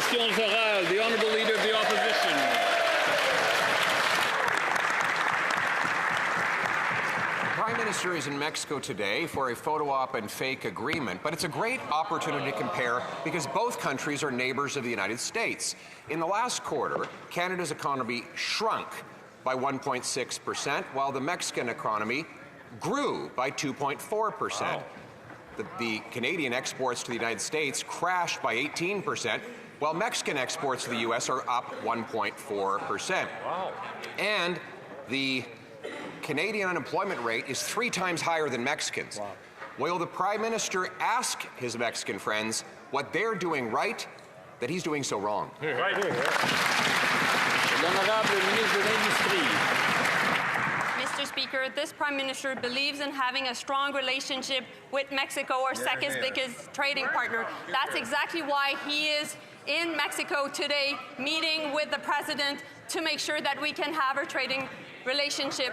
Questions orales. The Honourable Leader of the Opposition. The Prime Minister is in Mexico today for a photo op and fake agreement, but it's a great opportunity to compare because both countries are neighbors of the United States. In the last quarter, Canada's economy shrunk by 1.6%, while the Mexican economy grew by 2.4%. Wow. The Canadian exports to the United States crashed by 18%, while Mexican exports to the U.S. are up 1.4%. Wow. And the Canadian unemployment rate is 3 times higher than Mexicans. Wow. Will the Prime Minister ask his Mexican friends what they're doing right that he's doing so wrong? Right. L'Honorable Ministre de l'Industrie. Mr. Speaker, this Prime Minister believes in having a strong relationship with Mexico, our second biggest trading partner. That's exactly why he is in Mexico today, meeting with the President to make sure that we can have our trading relationship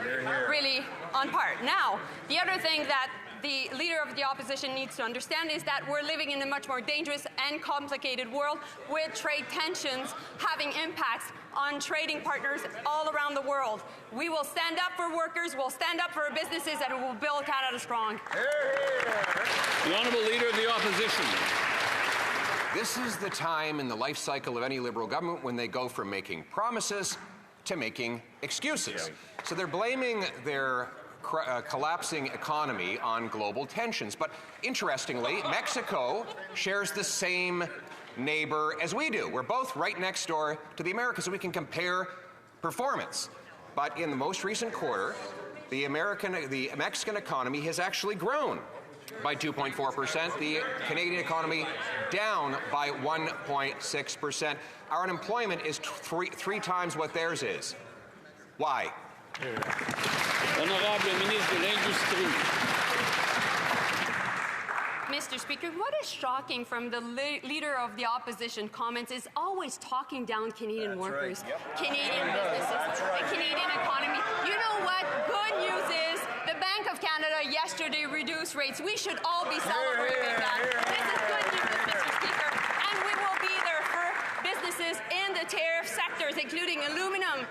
really on par. Now, the other thing that the Leader of the Opposition needs to understand is that we're living in a much more dangerous and complicated world with trade tensions having impacts on trading partners all around the world. We will stand up for workers, we'll stand up for our businesses, and we'll build Canada strong. The Honourable Leader of the Opposition. This is the time in the life cycle of any Liberal government when they go from making promises to making excuses. So they're blaming their collapsing economy on global tensions. But interestingly, Mexico shares the same neighbor as we do. We're both right next door to the Americas, so we can compare performance. But in the most recent quarter, the Mexican economy has actually grown by 2.4%. The Canadian economy down by 1.6%. Our unemployment is three times what theirs is. Why? Honorable Ministre de l'Industrie. Mr. Speaker, what is shocking from the Leader of the Opposition comments is always talking down Canadian workers, Canadian businesses, the Canadian economy. You know what? Good news is the Bank of Canada yesterday reduced rates. We should all be celebrating that. This is good news, Mr. Speaker. And we will be there for businesses in the tariff sectors, including aluminum,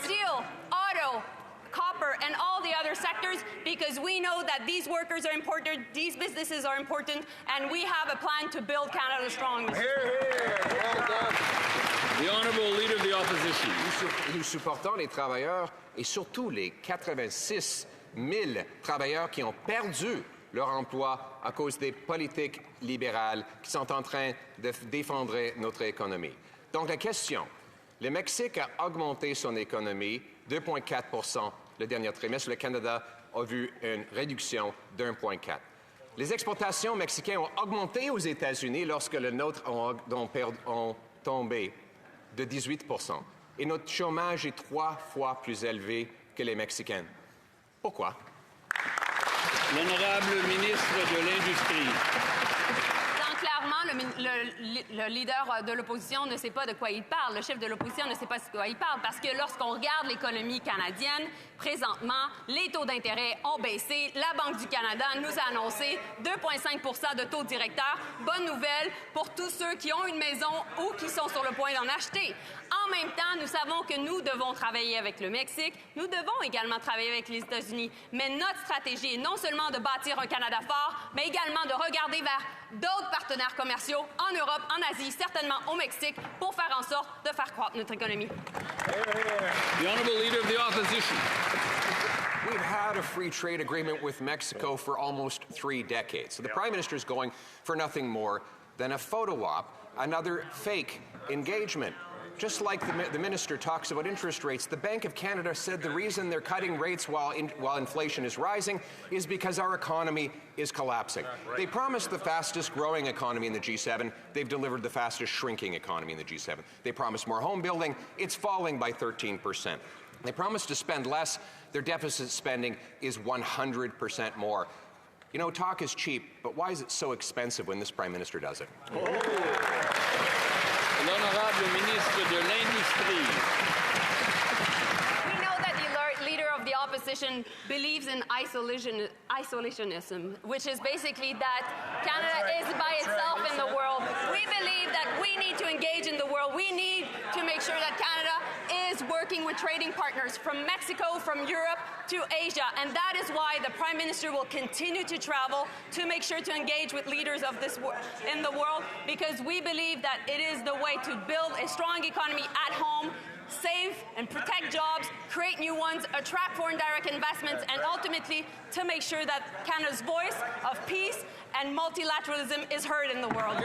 steel, auto, copper, and all the other sectors, because we know that these workers are important, these businesses are important, and we have a plan to build Canada strong. The Honourable Leader of the Opposition. Nous supportons les travailleurs et surtout les 86 000 travailleurs qui ont perdu leur emploi à cause des politiques libérales qui sont en train de défendre notre économie. Donc la question, le Mexique a augmenté son économie 2,4% le dernier trimestre. Le Canada a vu une réduction d'1,4%. Les exportations mexicaines ont augmenté aux États-Unis lorsque les nôtres ont tombé de 18%. Et notre chômage est 3 fois plus élevé que les Mexicains. Pourquoi? L'Honorable Ministre de l'Industrie. Clairement, le leader de l'opposition ne sait pas de quoi il parle. Le chef de l'opposition ne sait pas de quoi il parle parce que lorsqu'on regarde l'économie canadienne, présentement, les taux d'intérêt ont baissé. La Banque du Canada nous a annoncé 2,5% de taux directeur. Bonne nouvelle pour tous ceux qui ont une maison ou qui sont sur le point d'en acheter. En même temps, nous savons que nous devons travailler avec le Mexique. Nous devons également travailler avec les États-Unis. Mais notre stratégie est non seulement de bâtir un Canada fort, mais également de regarder vers d'autres partenaires commerciaux en Europe, en Asie, certainement au Mexique, pour faire en sorte de faire croître notre économie. The Honourable Leader of the Opposition. We've had a free trade agreement with Mexico for almost 3 decades. So the Prime Minister is going for nothing more than a photo op, another fake engagement. Just like the minister talks about interest rates, the Bank of Canada said the reason they're cutting rates while inflation is rising is because our economy is collapsing. They promised the fastest growing economy in the G7. They've delivered the fastest shrinking economy in the G7. They promised more home building. It's falling by 13%. They promised to spend less. Their deficit spending is 100% more. You know, talk is cheap, but why is it so expensive when this Prime Minister does it? L'Honorable Ministre de l'Industrie. We know that the Leader of the Opposition believes in isolationism, which is basically that Canada is by itself in the world. We believe that we need to engage in the make sure that Canada is working with trading partners from Mexico, from Europe to Asia. And that is why the Prime Minister will continue to travel to make sure to engage with leaders of this in the world, because we believe that it is the way to build a strong economy at home, save and protect jobs, create new ones, attract foreign direct investments, and ultimately to make sure that Canada's voice of peace and multilateralism is heard in the world.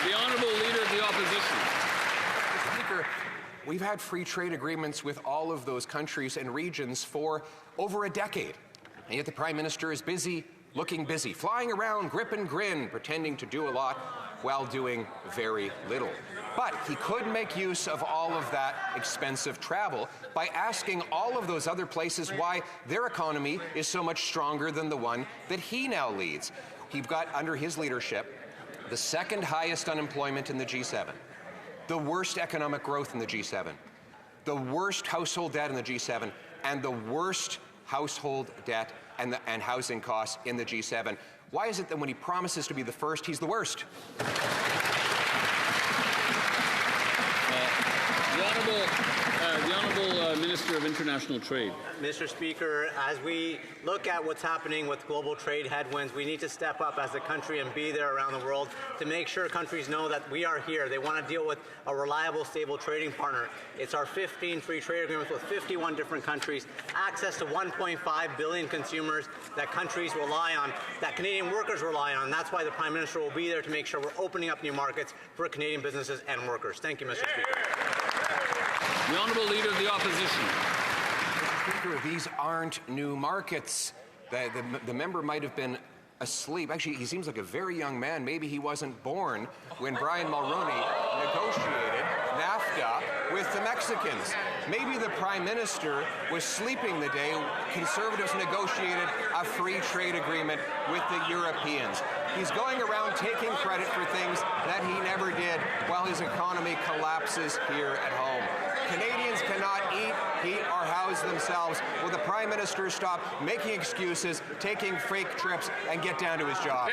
The Honourable Leader of the Opposition. Mr. Speaker, we've had free trade agreements with all of those countries and regions for over a decade. And yet the Prime Minister is busy, looking busy, flying around, grip and grin, pretending to do a lot while doing very little. But he could make use of all of that expensive travel by asking all of those other places why their economy is so much stronger than the one that he now leads. He got, under his leadership, the second highest unemployment in the G7, the worst economic growth in the G7, the worst household debt in the G7, and the worst household debt and housing costs in the G7. Why is it that when he promises to be the first, he's the worst? The Honourable Minister of International Trade. Mr. Speaker, as we look at what's happening with global trade headwinds, we need to step up as a country and be there around the world to make sure countries know that we are here. They want to deal with a reliable, stable trading partner. It's our 15 free trade agreements with 51 different countries, access to 1.5 billion consumers that countries rely on, that Canadian workers rely on. That's why the Prime Minister will be there to make sure we're opening up new markets for Canadian businesses and workers. Thank you, Mr. Speaker. The Honourable Leader of the Opposition. Mr. Speaker, these aren't new markets. The member might have been asleep. Actually, he seems like a very young man. Maybe he wasn't born when Brian Mulroney negotiated NAFTA with the Mexicans. Maybe the Prime Minister was sleeping the day Conservatives negotiated a free trade agreement with the Europeans. He's going around taking credit for things that he never did while his economy collapses here at home. Canadians cannot eat, heat, or house themselves. Will the Prime Minister stop making excuses, taking fake trips, and get down to his job?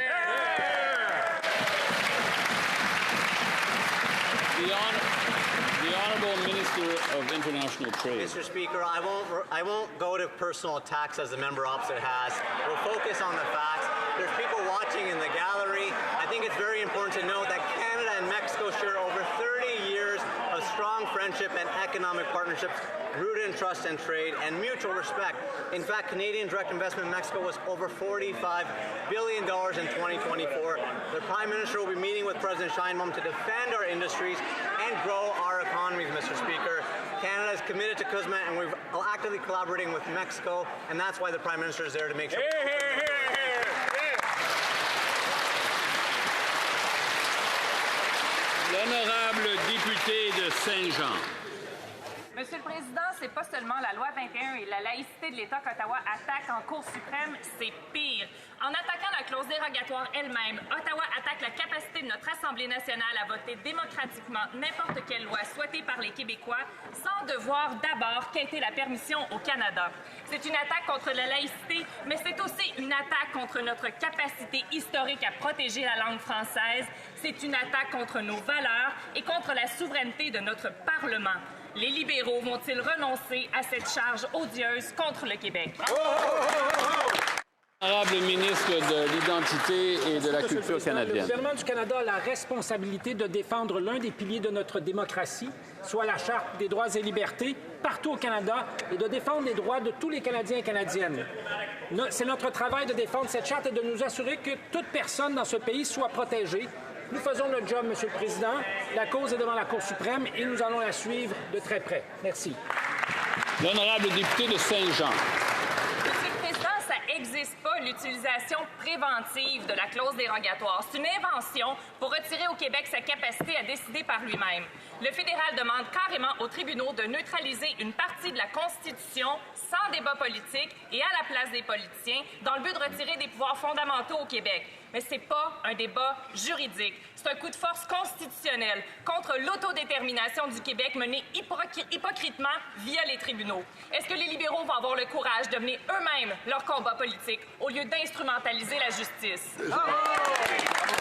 The Honourable Minister of International Trade. Mr. Speaker, I won't go to personal attacks as the member opposite has. We'll focus on the facts. There's people watching in the gallery. I think it's very important to note that Canada and Mexico share over 30 years of strong friendship and economic partnerships rooted in trust and trade and mutual respect. In fact, Canadian direct investment in Mexico was over $45 billion in 2024. The Prime Minister will be meeting with President Sheinbaum to defend our industries and grow our economies, Mr. Speaker. Canada is committed to CUSMA, and we're actively collaborating with Mexico, and that's why the Prime Minister is there to make sure. L'honorable député de Saint-Jean. Monsieur le Président, c'est pas seulement la loi 21 et la laïcité de l'État qu'Ottawa attaque en Cour suprême, c'est pire. En attaquant la clause dérogatoire elle-même, Ottawa attaque la capacité de notre Assemblée nationale à voter démocratiquement n'importe quelle loi souhaitée par les Québécois sans devoir d'abord quêter la permission au Canada. C'est une attaque contre la laïcité, mais c'est aussi une attaque contre notre capacité historique à protéger la langue française. C'est une attaque contre nos valeurs et contre la souveraineté de notre Parlement. Les libéraux vont-ils renoncer à cette charge odieuse contre le Québec? Honorable ministre de l'Identité et de la Culture canadienne. Le gouvernement du Canada a la responsabilité de défendre l'un des piliers de notre démocratie, soit la Charte des droits et libertés, partout au Canada, et de défendre les droits de tous les Canadiens et Canadiennes. C'est notre travail de défendre cette charte et de nous assurer que toute personne dans ce pays soit protégée. Nous faisons notre job, Monsieur le Président. La cause est devant la Cour suprême et nous allons la suivre de très près. Merci. L'honorable député de Saint-Jean. Monsieur le Président, ça n'existe pas l'utilisation préventive de la clause dérogatoire. C'est une invention pour retirer au Québec sa capacité à décider par lui-même. Le fédéral demande carrément aux tribunaux de neutraliser une partie de la Constitution sans débat politique et à la place des politiciens dans le but de retirer des pouvoirs fondamentaux au Québec. Mais ce n'est pas un débat juridique. C'est un coup de force constitutionnel contre l'autodétermination du Québec mené hypocritement via les tribunaux. Est-ce que les libéraux vont avoir le courage de mener eux-mêmes leur combat politique au lieu d'instrumentaliser la justice?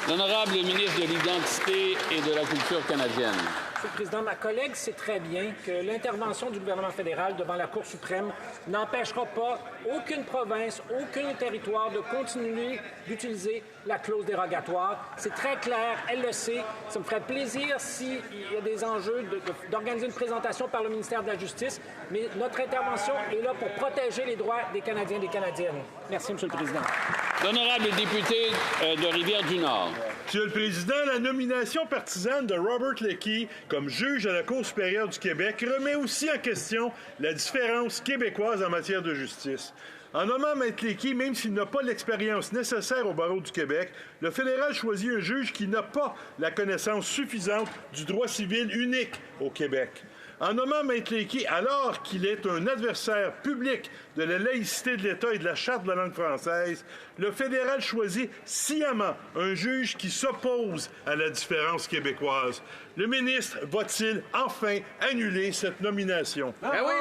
L'honorable ministre de l'Identité et de la Culture canadienne. Monsieur le Président, ma collègue sait très bien que l'intervention du gouvernement fédéral devant la Cour suprême n'empêchera pas aucune province, aucun territoire de continuer d'utiliser la clause dérogatoire. C'est très clair, elle le sait. Ça me ferait plaisir s'il y a des enjeux d'organiser une présentation par le ministère de la Justice, mais notre intervention est là pour protéger les droits des Canadiens et des Canadiennes. Merci, Monsieur le Président. L'honorable député de Rivière-du-Nord. Monsieur le Président, la nomination partisane de Robert Leckie comme juge à la Cour supérieure du Québec remet aussi en question la différence québécoise en matière de justice. En nommant Maître Leckie, même s'il n'a pas l'expérience nécessaire au barreau du Québec, le fédéral choisit un juge qui n'a pas la connaissance suffisante du droit civil unique au Québec. En nommant Maître Leckie, alors qu'il est un adversaire public de la laïcité de l'État et de la Charte de la langue française, le fédéral choisit sciemment un juge qui s'oppose à la différence québécoise. Le ministre va-t-il enfin annuler cette nomination? Ben oui!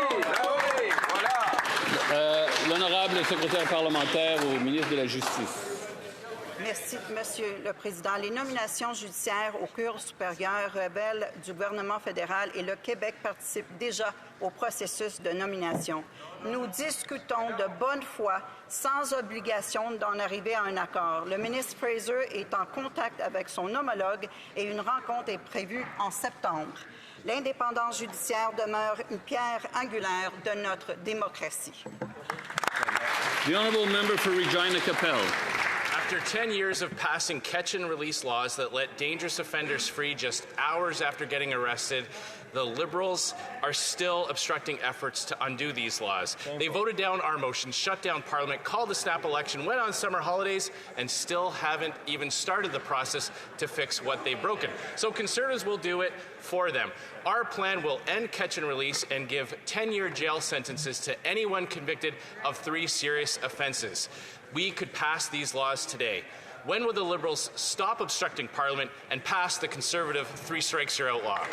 Voilà! L'honorable secrétaire parlementaire au ministre de la Justice. Merci, Monsieur le Président. Les nominations judiciaires aux cours supérieures relèvent du gouvernement fédéral et le Québec participe déjà au processus de nomination. Nous discutons de bonne foi, sans obligation d'en arriver à un accord. Le ministre Fraser est en contact avec son homologue et une rencontre est prévue en septembre. L'indépendance judiciaire demeure une pierre angulaire de notre démocratie. The honourable member for Regina Capel. After 10 years of passing catch-and-release laws that let dangerous offenders free just hours after getting arrested, the Liberals are still obstructing efforts to undo these laws. They voted down our motion, shut down Parliament, called the snap election, went on summer holidays, and still haven't even started the process to fix what they've broken. So Conservatives will do it for them. Our plan will end catch and release and give 10-year jail sentences to anyone convicted of 3 serious offenses. We could pass these laws today. When will the Liberals stop obstructing Parliament and pass the Conservative 3 strikes you're outlaw?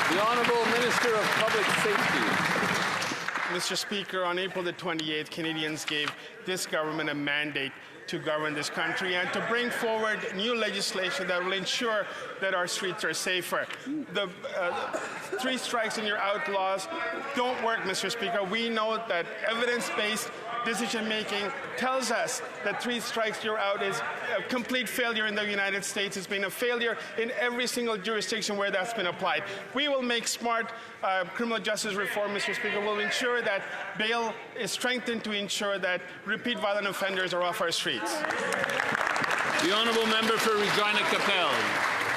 The Honourable Minister of Public Safety. Mr. Speaker, on April the 28th, Canadians gave this government a mandate to govern this country and to bring forward new legislation that will ensure that our streets are safer. The 3 strikes and you're out laws don't work, Mr. Speaker. We know that evidence-based decision-making tells us that 3 strikes you're out is a complete failure in the United States. It's been a failure in every single jurisdiction where that's been applied. We will make smart criminal justice reform, Mr. Speaker. We'll ensure that bail is strengthened to ensure that repeat violent offenders are off our streets. The honourable member for Regina Capel.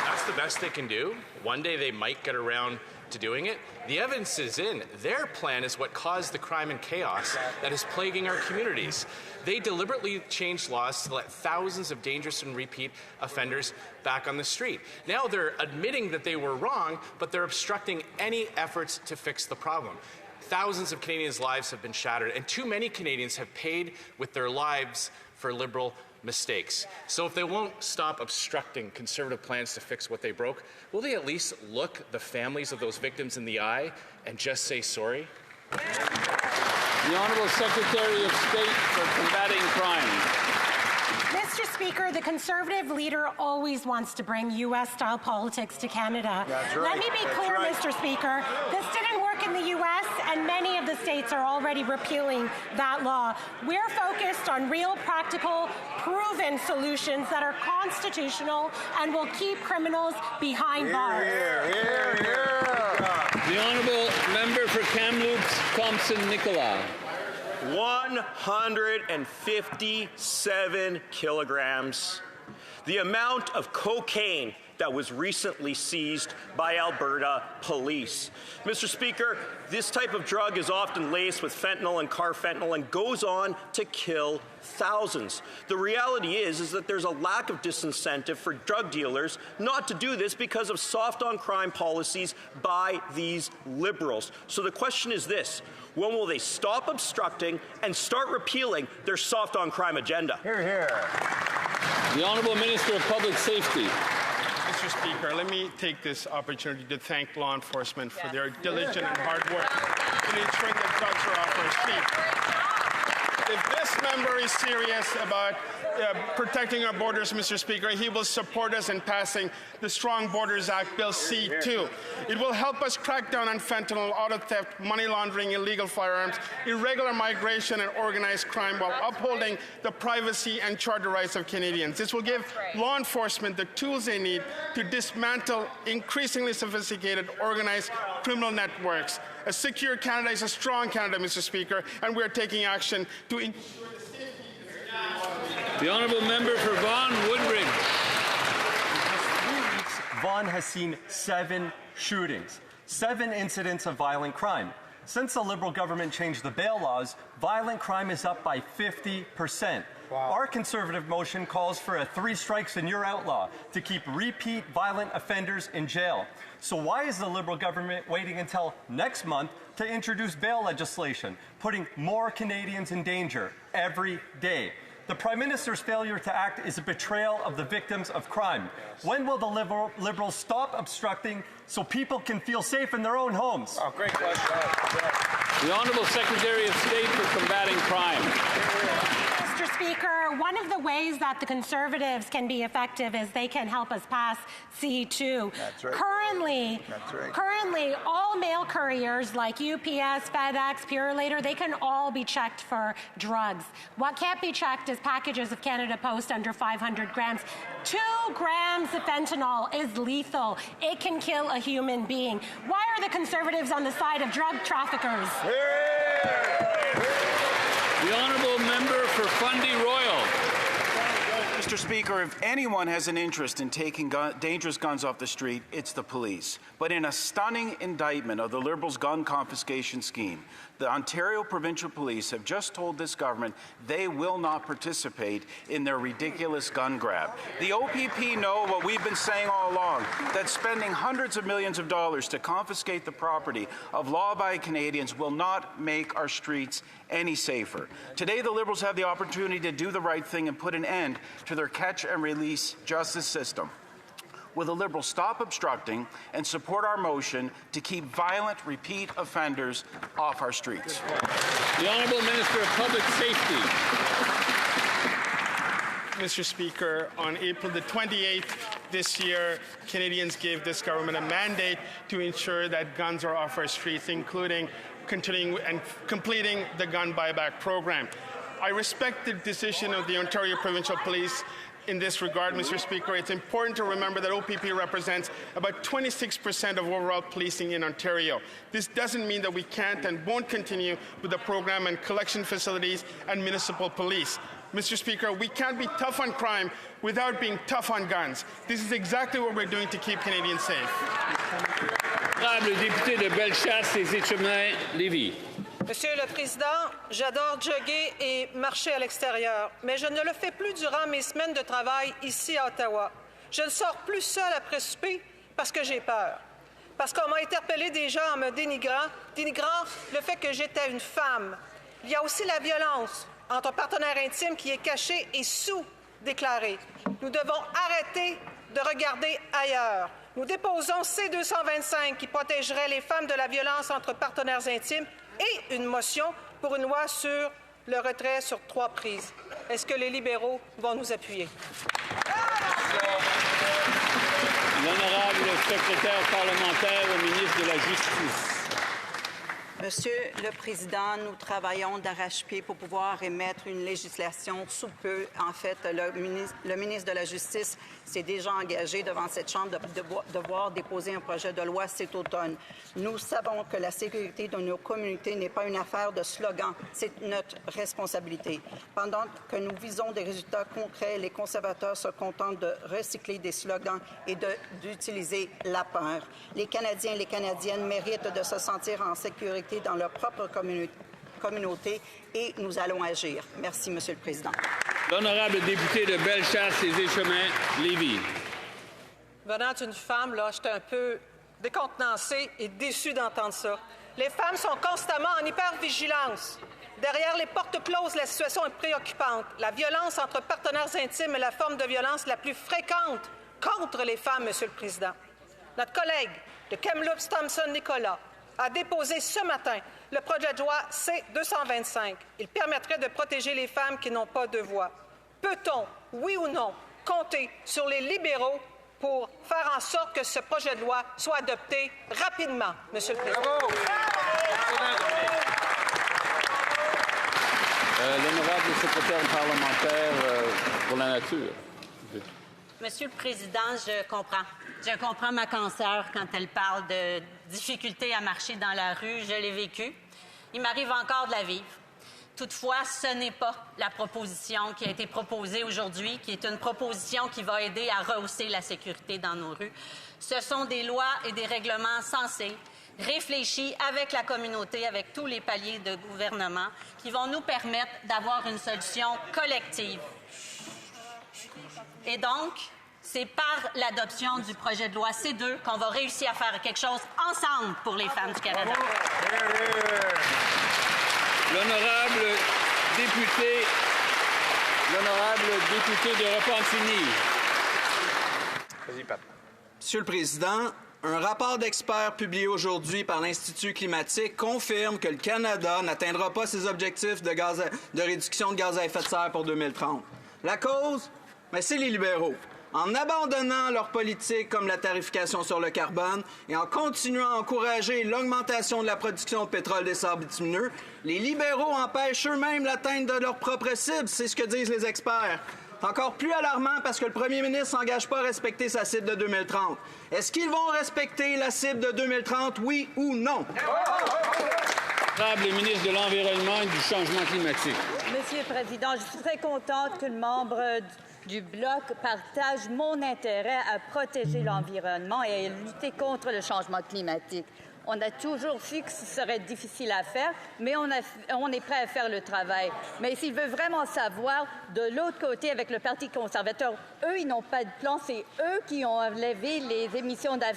That's the best they can do. One day they might get around to doing it. The evidence is in. Their plan is what caused the crime and chaos that is plaguing our communities. They deliberately changed laws to let thousands of dangerous and repeat offenders back on the street. Now they're admitting that they were wrong, but they're obstructing any efforts to fix the problem. Thousands of Canadians' lives have been shattered, and too many Canadians have paid with their lives for Liberal mistakes. So if they won't stop obstructing Conservative plans to fix what they broke, will they at least look the families of those victims in the eye and just say sorry? The Honourable Secretary of State for Combating Crime. Mr. Speaker, the Conservative leader always wants to bring U.S.-style politics to Canada. That's right. Let me be clear, Mr. Speaker. This didn't work in the U.S., and many of the states are already repealing that law. We're focused on real, practical, proven solutions that are constitutional and will keep criminals behind bars. The Honourable Member for Kamloops, Thompson-Nicola. 157 kilograms. The amount of cocaine that was recently seized by Alberta police. Mr. Speaker, this type of drug is often laced with fentanyl and carfentanil and goes on to kill thousands. The reality is that there's a lack of disincentive for drug dealers not to do this because of soft-on-crime policies by these Liberals. So the question is this: when will they stop obstructing and start repealing their soft-on-crime agenda? Hear, hear. The Honourable Minister of Public Safety. Mr. Speaker, let me take this opportunity to thank law enforcement for their diligent and hard work in ensuring that drugs are off our street. If this member is serious about protecting our borders, Mr. Speaker, he will support us in passing the Strong Borders Act, Bill C-2. It will help us crack down on fentanyl, auto theft, money laundering, illegal firearms, irregular migration, and organized crime while upholding the privacy and charter rights of Canadians. This will give law enforcement the tools they need to dismantle increasingly sophisticated organized criminal networks. A secure Canada is a strong Canada, Mr. Speaker, and we are taking action to The honourable member for Vaughan Woodbridge. Vaughan has seen 7 shootings, 7 incidents of violent crime. Since the Liberal government changed the bail laws, violent crime is up by 50%. Wow. Our Conservative motion calls for a 3 strikes and you're outlaw to keep repeat violent offenders in jail. So why is the Liberal government waiting until next month to introduce bail legislation, putting more Canadians in danger every day? The Prime Minister's failure to act is a betrayal of the victims of crime. When will the Liberals stop obstructing so people can feel safe in their own homes? Oh, great question. The Honourable Secretary of State for Combating Crime. Mr. Speaker, one of the ways that the Conservatives can be effective is they can help us pass C-2. That's right. Currently, all mail couriers like UPS, FedEx, Purolator, they can all be checked for drugs. What can't be checked is packages of Canada Post under 500 grams. 2 grams of fentanyl is lethal. It can kill a human being. Why are the Conservatives on the side of drug traffickers? The honourable member for Fundy Royal. Mr. Speaker, if anyone has an interest in taking dangerous guns off the street, it's the police. But in a stunning indictment of the Liberals' gun confiscation scheme, the Ontario Provincial Police have just told this government they will not participate in their ridiculous gun grab. The OPP know what we've been saying all along, that spending hundreds of millions of dollars to confiscate the property of law-abiding Canadians will not make our streets any safer. Today, the Liberals have the opportunity to do the right thing and put an end to their catch-and-release justice system. Will the Liberals stop obstructing and support our motion to keep violent repeat offenders off our streets? The Honourable Minister of Public Safety. Mr. Speaker, on April the 28th this year, Canadians gave this government a mandate to ensure that guns are off our streets, including continuing and completing the gun buyback program. I respect the decision of the Ontario Provincial Police in this regard, Mr. Speaker. It's important to remember that OPP represents about 26% of overall policing in Ontario. This doesn't mean that we can't and won't continue with the program and collection facilities and municipal police. Mr. Speaker, we can't be tough on crime without being tough on guns. This is exactly what we're doing to keep Canadians safe. Le député de Bellechasse et Échemins, Lévis. Monsieur le Président, j'adore jogger et marcher à l'extérieur, mais je ne le fais plus durant mes semaines de travail ici à Ottawa. Je ne sors plus seule après souper parce que j'ai peur. Parce qu'on m'a interpellé déjà en me dénigrant le fait que j'étais une femme. Il y a aussi la violence entre partenaires intimes qui est cachée et sous-déclarée. Nous devons arrêter de regarder ailleurs. Nous déposons C-225 qui protégerait les femmes de la violence entre partenaires intimes et une motion pour une loi sur le retrait sur 3 prises. Est-ce que les libéraux vont nous appuyer? L'honorable secrétaire parlementaire au ministre de la Justice. Monsieur le Président, nous travaillons d'arrache-pied pour pouvoir émettre une législation sous peu. En fait, le ministre de la Justice s'est déjà engagé devant cette Chambre de devoir déposer un projet de loi cet automne. Nous savons que la sécurité de nos communautés n'est pas une affaire de slogan, c'est notre responsabilité. Pendant que nous visons des résultats concrets, les conservateurs se contentent de recycler des slogans et d'utiliser la peur. Les Canadiens et les Canadiennes méritent de se sentir en sécurité dans leur propre communauté et nous allons agir. Merci, Monsieur le Président. L'honorable député de Bellechasse et Échemins, Lévis. Venant d'une femme, là, j'étais un peu décontenancée et déçue d'entendre ça. Les femmes sont constamment en hypervigilance. Derrière les portes closes, la situation est préoccupante. La violence entre partenaires intimes est la forme de violence la plus fréquente contre les femmes, Monsieur le Président. Notre collègue de Kamloops Thompson Nicolas a déposé ce matin le projet de loi C-225. Il permettrait de protéger les femmes qui n'ont pas de voix. Peut-on, oui ou non, compter sur les libéraux pour faire en sorte que ce projet de loi soit adopté rapidement, Monsieur le Président? L'honorable secrétaire parlementaire pour la nature. Monsieur le Président, je comprends. Je comprends ma consoeur quand elle parle de difficultés à marcher dans la rue. Je l'ai vécu. Il m'arrive encore de la vivre. Toutefois, ce n'est pas la proposition qui a été proposée aujourd'hui, qui est une proposition qui va aider à rehausser la sécurité dans nos rues. Ce sont des lois et des règlements sensés, réfléchis avec la communauté, avec tous les paliers de gouvernement, qui vont nous permettre d'avoir une solution collective. Et donc, c'est par l'adoption du projet de loi C2 qu'on va réussir à faire quelque chose ensemble pour les femmes du Canada. L'honorable député de Repentigny. Vas-y, Pat. Monsieur le Président, un rapport d'experts publié aujourd'hui par l'Institut climatique confirme que le Canada n'atteindra pas ses objectifs de réduction de gaz à effet de serre pour 2030. La cause? Ben, c'est les libéraux. En abandonnant leur politique comme la tarification sur le carbone et en continuant à encourager l'augmentation de la production de pétrole des sables bitumineux, les libéraux empêchent eux-mêmes l'atteinte de leurs propres cibles, c'est ce que disent les experts. C'est encore plus alarmant parce que le premier ministre s'engage pas à respecter sa cible de 2030. Est-ce qu'ils vont respecter la cible de 2030, oui ou non? Les ministres de l'Environnement et du Changement climatique. Monsieur le Président, je suis très contente que le membre du Bloc partage mon intérêt à protéger l'environnement et à lutter contre le changement climatique. On a toujours su que ce serait difficile à faire, mais on est prêt à faire le travail. Mais s'il veut vraiment savoir, de l'autre côté, avec le Parti conservateur, eux, ils n'ont pas de plan. C'est eux qui ont enlevé les émissions gaz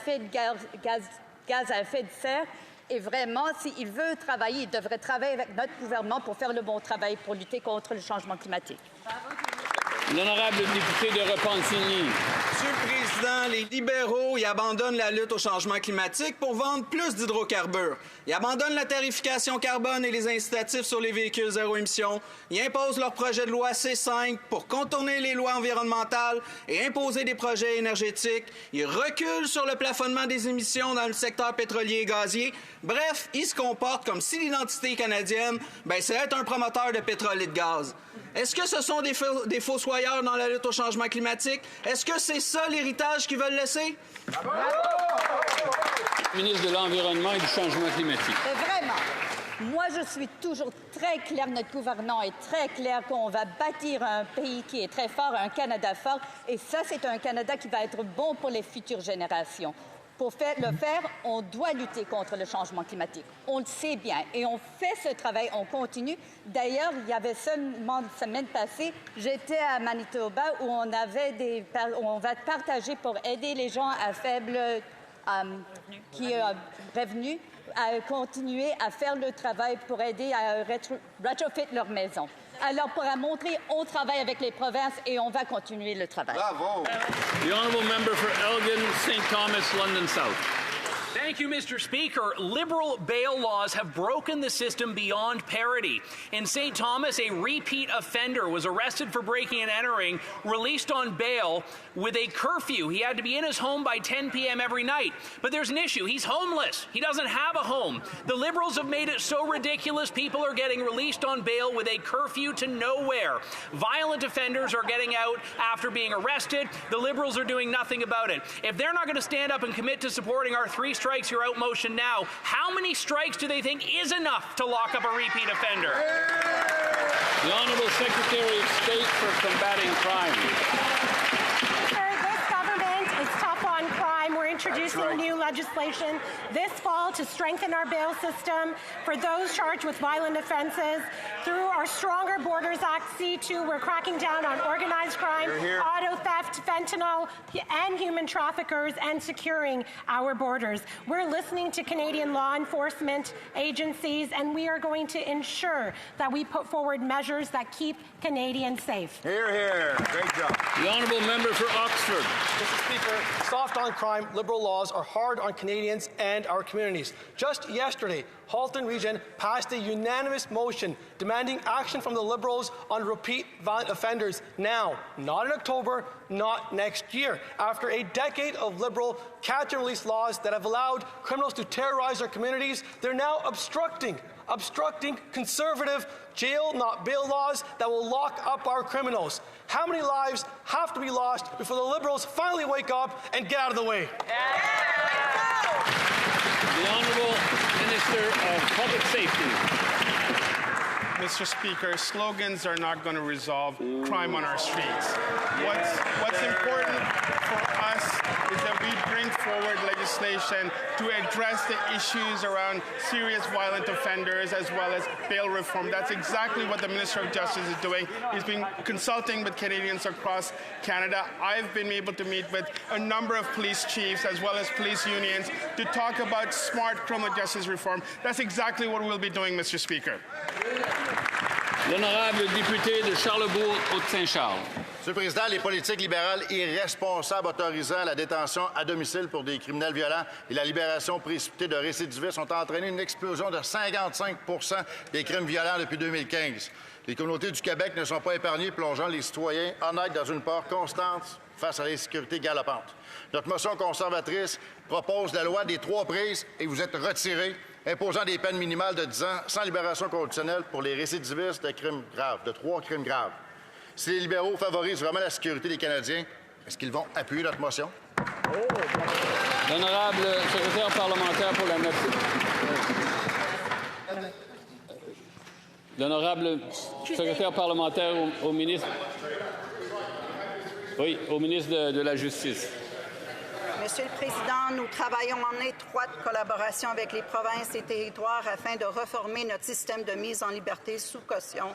à effet de serre. Et vraiment, s'il veut travailler, il devrait travailler avec notre gouvernement pour faire le bon travail pour lutter contre le changement climatique. L'honorable député de Repentigny. Monsieur le Président, les libéraux, ils abandonnent la lutte au changement climatique pour vendre plus d'hydrocarbures. Ils abandonnent la tarification carbone et les incitatifs sur les véhicules zéro émission. Ils imposent leur projet de loi C5 pour contourner les lois environnementales et imposer des projets énergétiques. Ils reculent sur le plafonnement des émissions dans le secteur pétrolier et gazier. Bref, ils se comportent comme si l'identité canadienne, c'est être un promoteur de pétrole et de gaz. Est-ce que ce sont des fossoyeurs dans la lutte au changement climatique? Est-ce que c'est ça l'héritage qu'ils veulent laisser? Ministre de l'Environnement et du Changement climatique. Vraiment, moi, je suis toujours très claire, notre gouvernement est très clair qu'on va bâtir un pays qui est très fort, un Canada fort, et ça, c'est un Canada qui va être bon pour les futures générations. Pour le faire, on doit lutter contre le changement climatique. On le sait bien. Et on fait ce travail, on continue. D'ailleurs, il y avait seulement la semaine passée, j'étais à Manitoba où on va partager pour aider les gens à faible revenus à continuer à faire le travail pour aider à retrofit leur maison. Alors, pour montrer, on travaille avec les provinces et on va continuer le travail. Bravo! The honourable member for Elgin, St. Thomas, London South. Thank you, Mr. Speaker. Liberal bail laws have broken the system beyond parity. In St. Thomas, a repeat offender was arrested for breaking and entering, released on bail with a curfew. He had to be in his home by 10 p.m. every night. But there's an issue. He's homeless. He doesn't have a home. The Liberals have made it so ridiculous people are getting released on bail with a curfew to nowhere. Violent offenders are getting out after being arrested. The Liberals are doing nothing about it. If they're not going to stand up and commit to supporting our 3 strikes you're out motion now, how many strikes do they think is enough to lock up a repeat offender? The Honourable Secretary of State for Combating Crime. This government is tough on crime. We're introducing new legislation this fall to strengthen our bail system for those charged with violent offenses. Through our Stronger Borders Act C2, we're cracking down on organized crime, auto theft, fentanyl, and human traffickers, and securing our borders. We're listening to Canadian law enforcement agencies, and we are going to ensure that we put forward measures that keep Canadians safe. Hear, hear. Great job. The honourable member for Oxford. Mr. Speaker, soft on crime, Liberal laws are hard on Canadians and our communities. Just yesterday, Halton region passed a unanimous motion demanding action from the Liberals on repeat violent offenders now, not in October, not next year. After a decade of Liberal catch-and-release laws that have allowed criminals to terrorize our communities, they're now obstructing conservative jail, not bail laws that will lock up our criminals. How many lives have to be lost before the Liberals finally wake up and get out of the way? The Honourable Minister of Public Safety. Mr. Speaker, slogans are not going to resolve crime on our streets. What's important for us is that we bring forward legislation to address the issues around serious violent offenders as well as bail reform. That's exactly what the Minister of Justice is doing. He's been consulting with Canadians across Canada. I've been able to meet with a number of police chiefs as well as police unions to talk about smart criminal justice reform. That's exactly what we'll be doing, Mr. Speaker. L'honorable député de Charlebourg-Haute-Saint-Charles. Monsieur le Président, les politiques libérales irresponsables autorisant la détention à domicile pour des criminels violents et la libération précipitée de récidivistes ont entraîné une explosion de 55 % des crimes violents depuis 2015. Les communautés du Québec ne sont pas épargnées, plongeant les citoyens honnêtes dans une peur constante face à l'insécurité galopante. Notre motion conservatrice propose la loi des 3 prises et vous êtes retirés, imposant des peines minimales de 10 ans sans libération conditionnelle pour les récidivistes de crimes graves, de 3 crimes graves. Si les libéraux favorisent vraiment la sécurité des Canadiens, est-ce qu'ils vont appuyer notre motion? L'honorable secrétaire parlementaire pour la nation. L'honorable secrétaire parlementaire au ministre. Oui, au ministre de la Justice. Monsieur le Président, nous travaillons en étroite collaboration avec les provinces et territoires afin de reformer notre système de mise en liberté sous caution,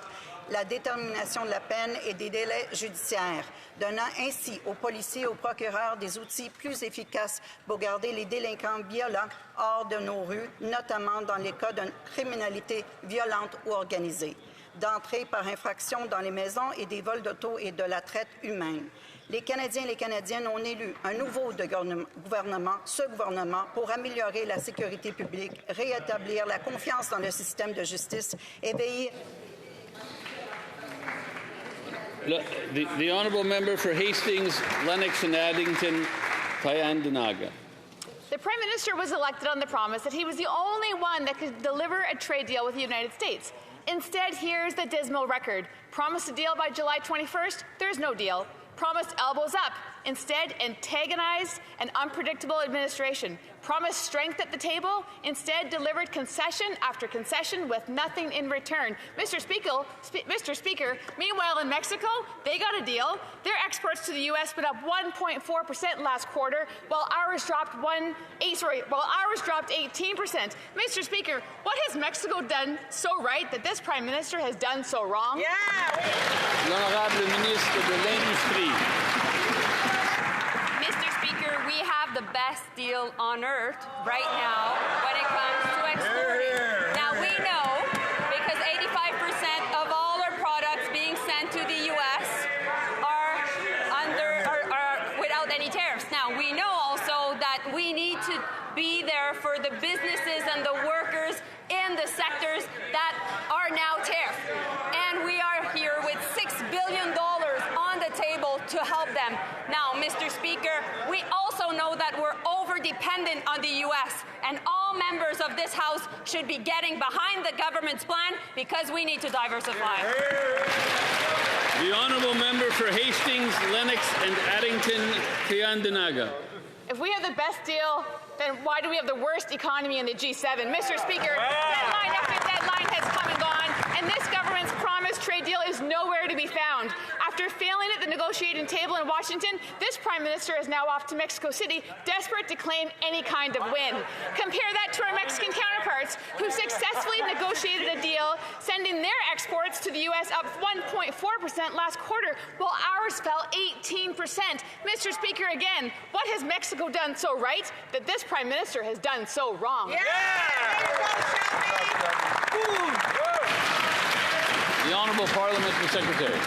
la détermination de la peine et des délais judiciaires, donnant ainsi aux policiers et aux procureurs des outils plus efficaces pour garder les délinquants violents hors de nos rues, notamment dans les cas de criminalité violente ou organisée, d'entrée par infraction dans les maisons et des vols d'auto et de la traite humaine. Les Canadiens et les Canadiennes ont élu un nouveau gouvernement, ce gouvernement, pour améliorer la sécurité publique, rétablir la confiance dans le système de justice et veiller... The honourable member for Hastings, Lennox and Addington, Tryin. The Prime Minister was elected on the promise that he was the only one that could deliver a trade deal with the United States. Instead, here's the dismal record. Promised a deal by July 21st, there's no deal. Promised elbows up. Instead, antagonized an unpredictable administration. Promised strength at the table. Instead, delivered concession after concession with nothing in return. Mr. Speaker, meanwhile in Mexico, they got a deal. Their exports to the U.S. went up 1.4% last quarter, while ours dropped 18%. Mr. Speaker, what has Mexico done so right that this Prime Minister has done so wrong? L'honorable ministre de l'Industrie. Mr. Speaker, we have the best deal on earth right now when it comes to exporting. Now, we know because 85% of all our products being sent to the U.S. are without any tariffs. Now, we know also that we need to be there for the businesses and the workers in the sectors that are now tariffed. And we are here with $6 billion on the table to help them. Now, Mr. Speaker, we also know that we're over-dependent on the U.S., and all members of this House should be getting behind the government's plan because we need to diversify. The honourable member for Hastings, Lennox and Addington, Tryin. If we have the best deal, then why do we have the worst economy in the G7? Mr. Speaker, deadline after deadline has come and gone, and this government's promised trade deal is nowhere to be found. After failing at the negotiating table in Washington, this Prime Minister is now off to Mexico City, desperate to claim any kind of win. Compare that to our Mexican counterparts, who successfully negotiated a deal, sending their exports to the U.S. up 1.4% last quarter, while ours fell 18%. Mr. Speaker, again, what has Mexico done so right that this Prime Minister has done so wrong? The Honourable Parliamentary Secretary.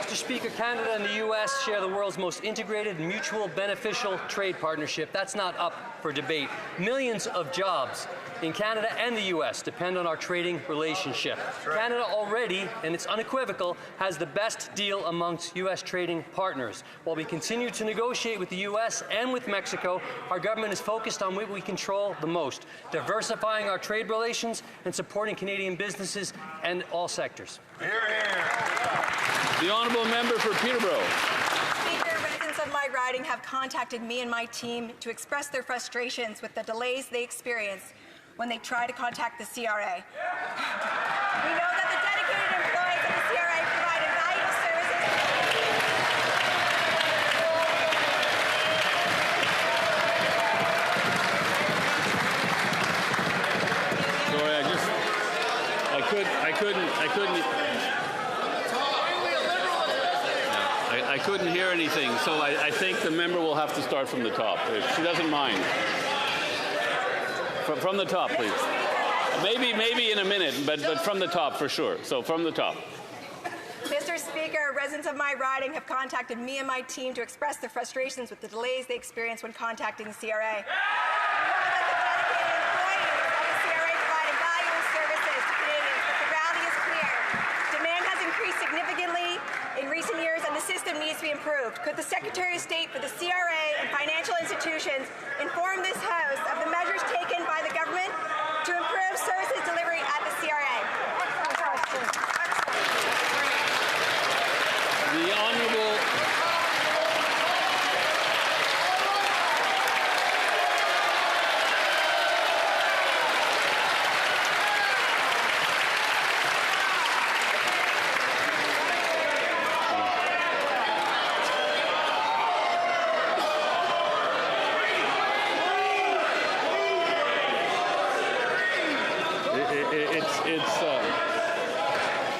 Mr. Mr. Speaker, Canada and the U.S. share the world's most integrated, mutual, beneficial trade partnership. That's not up for debate. Millions of jobs in Canada and the U.S. depend on our trading relationship. Canada already, and it's unequivocal, has the best deal amongst U.S. trading partners. While we continue to negotiate with the U.S. and with Mexico, our government is focused on what we control the most, diversifying our trade relations and supporting Canadian businesses and all sectors. The honourable member for Peterborough. Speaker, residents of my riding have contacted me and my team to express their frustrations with the delays they experience when they try to contact the CRA. We know that the dedicated employees of the CRA provide invaluable services. Sorry, I couldn't hear anything, so I think the member will have to start from the top, if she doesn't mind. From the top, please. Maybe in a minute, but from the top for sure. So from the top. Mr. Speaker, residents of my riding have contacted me and my team to express their frustrations with the delays they experience when contacting the CRA. Significantly in recent years, and the system needs to be improved. Could the Secretary of State for the CRA and financial institutions inform this House of the measures taken by the government to improve services delivery at the CRA? The Honourable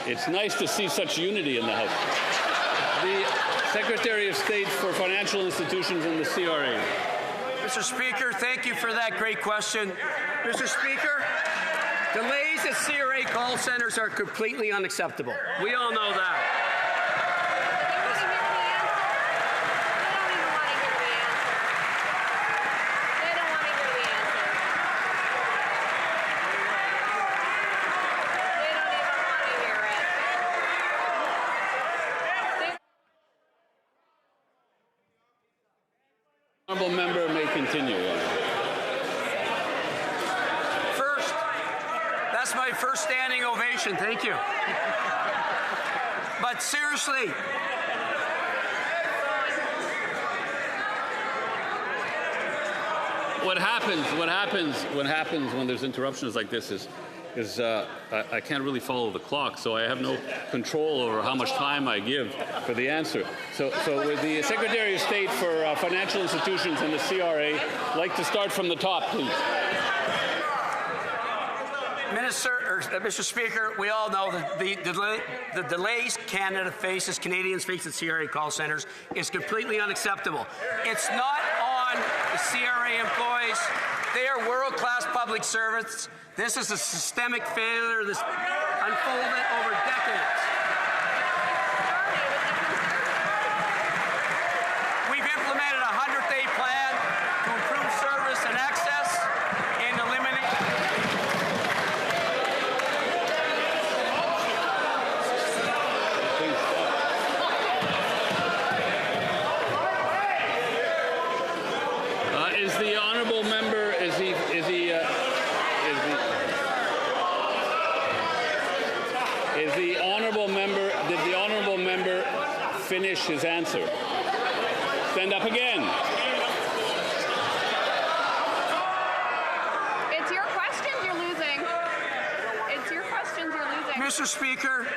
It's nice to see such unity in the House. The Secretary of State for Financial Institutions and the CRA. Mr. Speaker, thank you for that great question. Mr. Speaker, delays at CRA call centers are completely unacceptable. We all know that. Honourable member may continue. First, that's my first standing ovation. Thank you. But seriously, What happens when there's interruptions like this is I can't really follow the clock, so I have no control over how much time I give for the answer. So with the Secretary of State for Financial Institutions and the CRA, I'd like to start from the top, please. Mr. Speaker, we all know that the delays Canadians face at CRA call centers is completely unacceptable. It's not on the CRA employees. They are world-class public servants. This is a systemic failure that's unfolded over decades. We've implemented a 100-day plan to improve service and access and eliminate. Is the honourable member? Did the honourable member finish his answer? Stand up again. It's your questions you're losing. It's your questions you're losing. Mr. Speaker,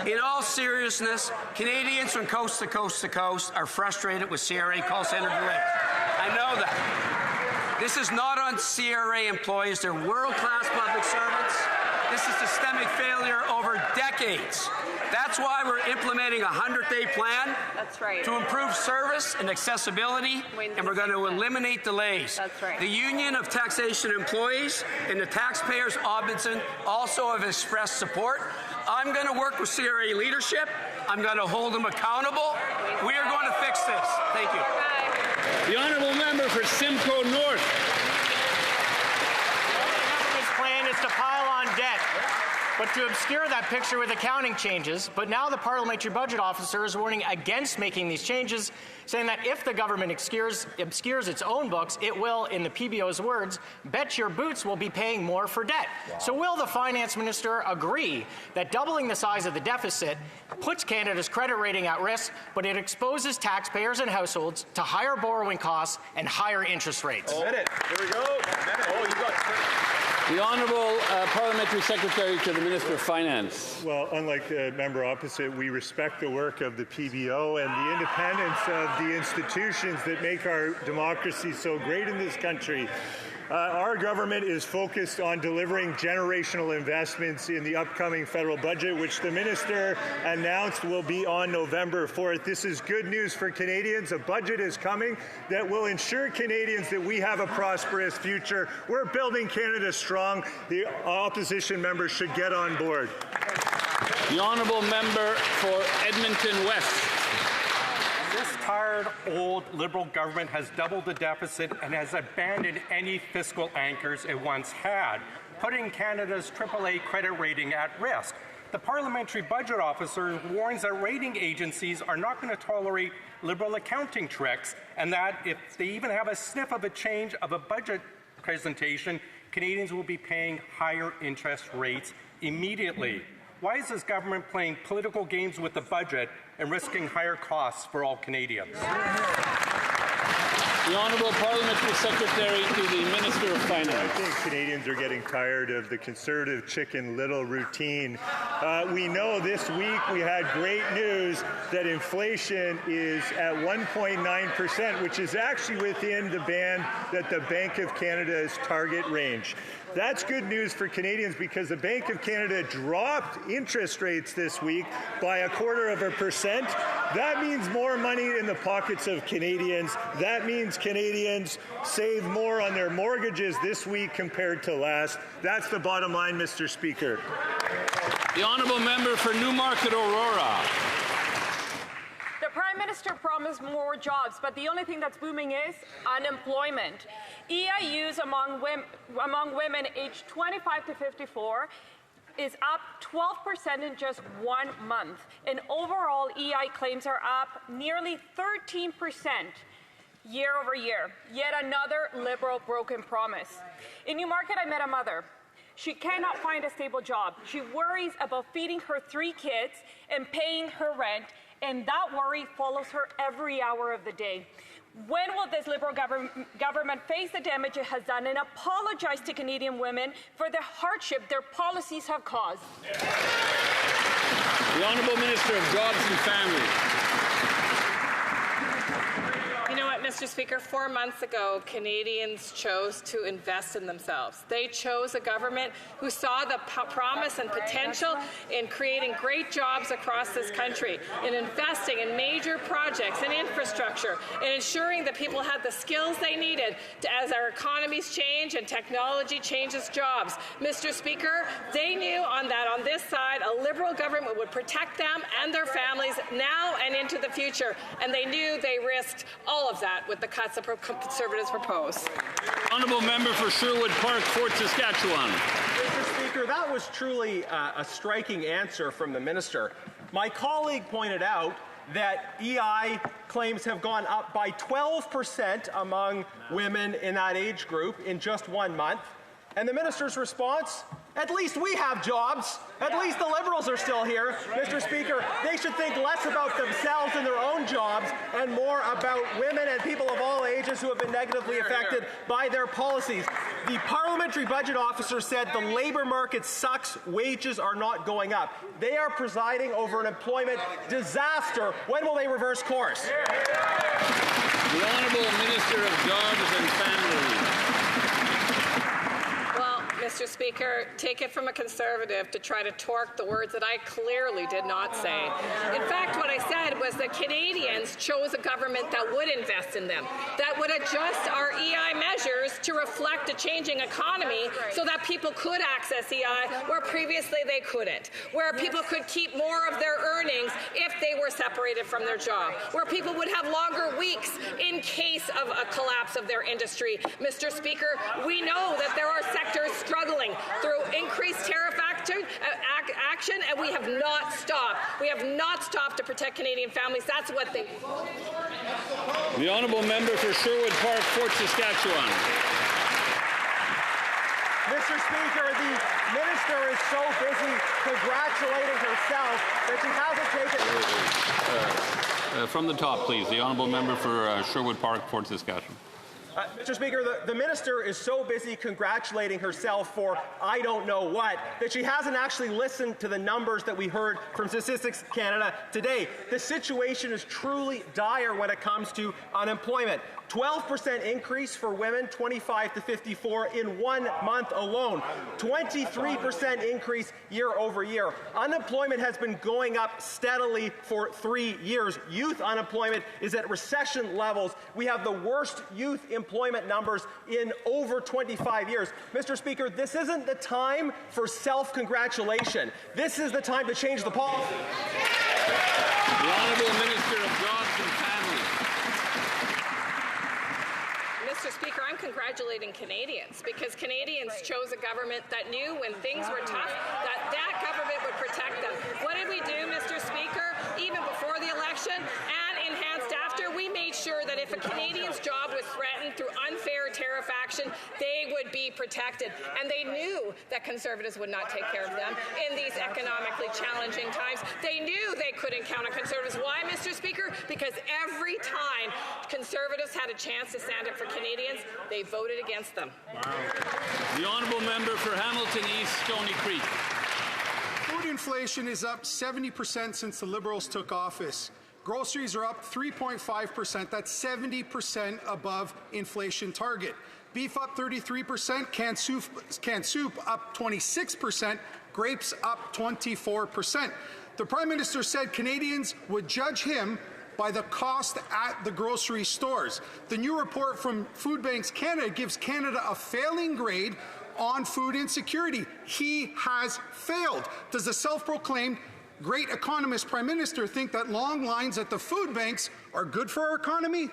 in all seriousness, Canadians from coast to coast to coast are frustrated with CRA call center delays. I know that. This is not on CRA employees. They're world-class public servants. This is systemic failure over decades. That's why we're implementing a 100-day plan. That's right. To improve service and accessibility, and we're going to eliminate delays. That's right. The Union of Taxation Employees and the Taxpayers Ombudsman also have expressed support. I'm going to work with CRA leadership I'm going to hold them accountable. We are going to fix this. Thank you. The honourable member for Simcoe North. His plan is to pile on debt, but to obscure that picture with accounting changes. But now the Parliamentary Budget Officer is warning against making these changes, saying that if the government obscures its own books, it will, in the PBO's words, bet your boots will be paying more for debt. Wow. So will the Finance Minister agree that doubling the size of the deficit puts Canada's credit rating at risk, but it exposes taxpayers and households to higher borrowing costs and higher interest rates? A minute. Here we go. You got The Honourable Parliamentary Secretary to the Minister of Finance. Well, unlike the member opposite, we respect the work of the PBO and the independence of the institutions that make our democracy so great in this country. Our government is focused on delivering generational investments in the upcoming federal budget, which the minister announced will be on November 4th. This is good news for Canadians. A budget is coming that will ensure Canadians that we have a prosperous future. We're building Canada strong. The opposition members should get on board. The honourable member for Edmonton West. This tired, old Liberal government has doubled the deficit and has abandoned any fiscal anchors it once had, putting Canada's AAA credit rating at risk. The Parliamentary Budget Officer warns that rating agencies are not going to tolerate Liberal accounting tricks, and that if they even have a sniff of a change of a budget presentation, Canadians will be paying higher interest rates immediately. Why is this government playing political games with the budget and risking higher costs for all Canadians? The Honourable Parliamentary Secretary to the Minister of Finance. I think Canadians are getting tired of the Conservative Chicken Little routine. We know this week we had great news that inflation is at 1.9%, which is actually within the band that the Bank of Canada's target range. That's good news for Canadians because the Bank of Canada dropped interest rates this week by 0.25%. That means more money in the pockets of Canadians. That means Canadians save more on their mortgages this week compared to last. That's the bottom line, Mr. Speaker. The honourable member for Newmarket Aurora. The Prime Minister promised more jobs, but the only thing that's booming is unemployment. EIUs among women aged 25 to 54 is up 12% in just 1 month. And overall, EI claims are up nearly 13% year over year. Yet another Liberal broken promise. In Newmarket, I met a mother. She cannot find a stable job. She worries about feeding her 3 kids and paying her rent, and that worry follows her every hour of the day. When will this Liberal government face the damage it has done and apologize to Canadian women for the hardship their policies have caused? The Honourable Minister of Jobs and Family. You know what, Mr. Speaker? 4 months ago, Canadians chose to invest in themselves. They chose a government who saw the promise and potential in creating great jobs across this country, in investing in major projects and infrastructure, in ensuring that people had the skills they needed as our economies change and technology changes jobs. Mr. Speaker, they knew on this side a Liberal government would protect them and their families now and into the future, and they knew they risked all of that with the cuts that Conservatives propose. Honourable member for Sherwood Park, Fort Saskatchewan. Mr. Speaker, that was truly a striking answer from the minister. My colleague pointed out that EI claims have gone up by 12% among women in that age group in just 1 month. And the minister's response? At least we have jobs. At least the Liberals are still here. Mr. Speaker, they should think less about themselves and their own jobs and more about women and people of all ages who have been negatively affected by their policies. The Parliamentary Budget Officer said the labour market sucks, wages are not going up. They are presiding over an employment disaster. When will they reverse course? The Honourable Minister of Jobs and Family. Mr. Mr. Speaker, take it from a Conservative to try to torque the words that I clearly did not say. In fact, what I said was that Canadians chose a government that would invest in them, that would adjust our EI measures to reflect a changing economy so that people could access EI where previously they couldn't, where people could keep more of their earnings if they were separated from their job, where people would have longer weeks in case of a collapse of their industry. Mr. Speaker, we know that there are sectors struggling through increased tariff action, and we have not stopped. We have not stopped to protect Canadian families. That's what they... The honourable member for Sherwood Park, Fort Saskatchewan. Mr. Speaker, the minister is so busy congratulating herself that she hasn't taken... From the top, please. The honourable member for Sherwood Park, Fort Saskatchewan. Mr. Speaker, the minister is so busy congratulating herself for I don't know what that she hasn't actually listened to the numbers that we heard from Statistics Canada today. The situation is truly dire when it comes to unemployment. 12% increase for women 25 to 54 in 1 month alone. 23% increase year over year. Unemployment has been going up steadily for 3 years. Youth unemployment is at recession levels. We have the worst youth employment numbers in over 25 years. Mr. Speaker, this isn't the time for self-congratulation. This is the time to change the policy. The Honourable Minister of Jobs and Families. Mr. Speaker, I'm congratulating Canadians because Canadians chose a government that knew when things were tough that government would protect them. What did we do, Mr. Speaker? Even before the election and enhanced after, we made sure that if a Canadian's job was threatened through unfair tariff action, they would be protected. And they knew that Conservatives would not take care of them in these economically challenging times. They knew they couldn't count on Conservatives. Why, Mr. Speaker? Because every time Conservatives had a chance to stand up for Canadians, they voted against them. Wow. The honourable member for Hamilton East, Stony Creek. Food inflation is up 70% since the Liberals took office. Groceries are up 3.5%. That's 70% above inflation target. Beef up 33%, canned soup up 26%, grapes up 24%. The Prime Minister said Canadians would judge him by the cost at the grocery stores. The new report from Food Banks Canada gives Canada a failing grade on food insecurity. He has failed. Does the self-proclaimed great economist Prime Minister think that long lines at the food banks are good for our economy?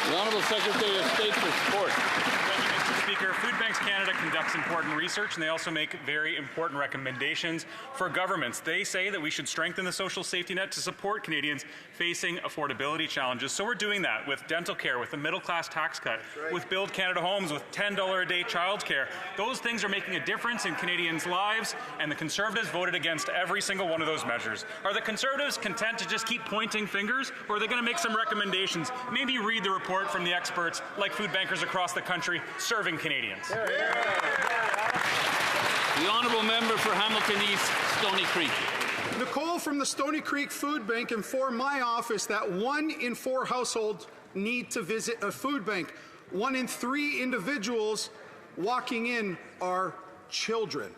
The Honourable Secretary of State for Sport. Mr. Speaker, Food Banks Canada conducts important research, and they also make very important recommendations for governments. They say that we should strengthen the social safety net to support Canadians facing affordability challenges. So we're doing that with dental care, with the middle-class tax cut, with Build Canada Homes, with $10 a day childcare. Those things are making a difference in Canadians' lives, and the Conservatives voted against every single one of those measures. Are the Conservatives content to just keep pointing fingers, or are they going to make some recommendations? Maybe read the report from the experts, like food bankers across the country, serving Canadians. The honourable member for Hamilton East, Stony Creek. Nicole from the Stony Creek Food Bank informed my office that 1 in 4 households need to visit a food bank. 1 in 3 individuals walking in are children.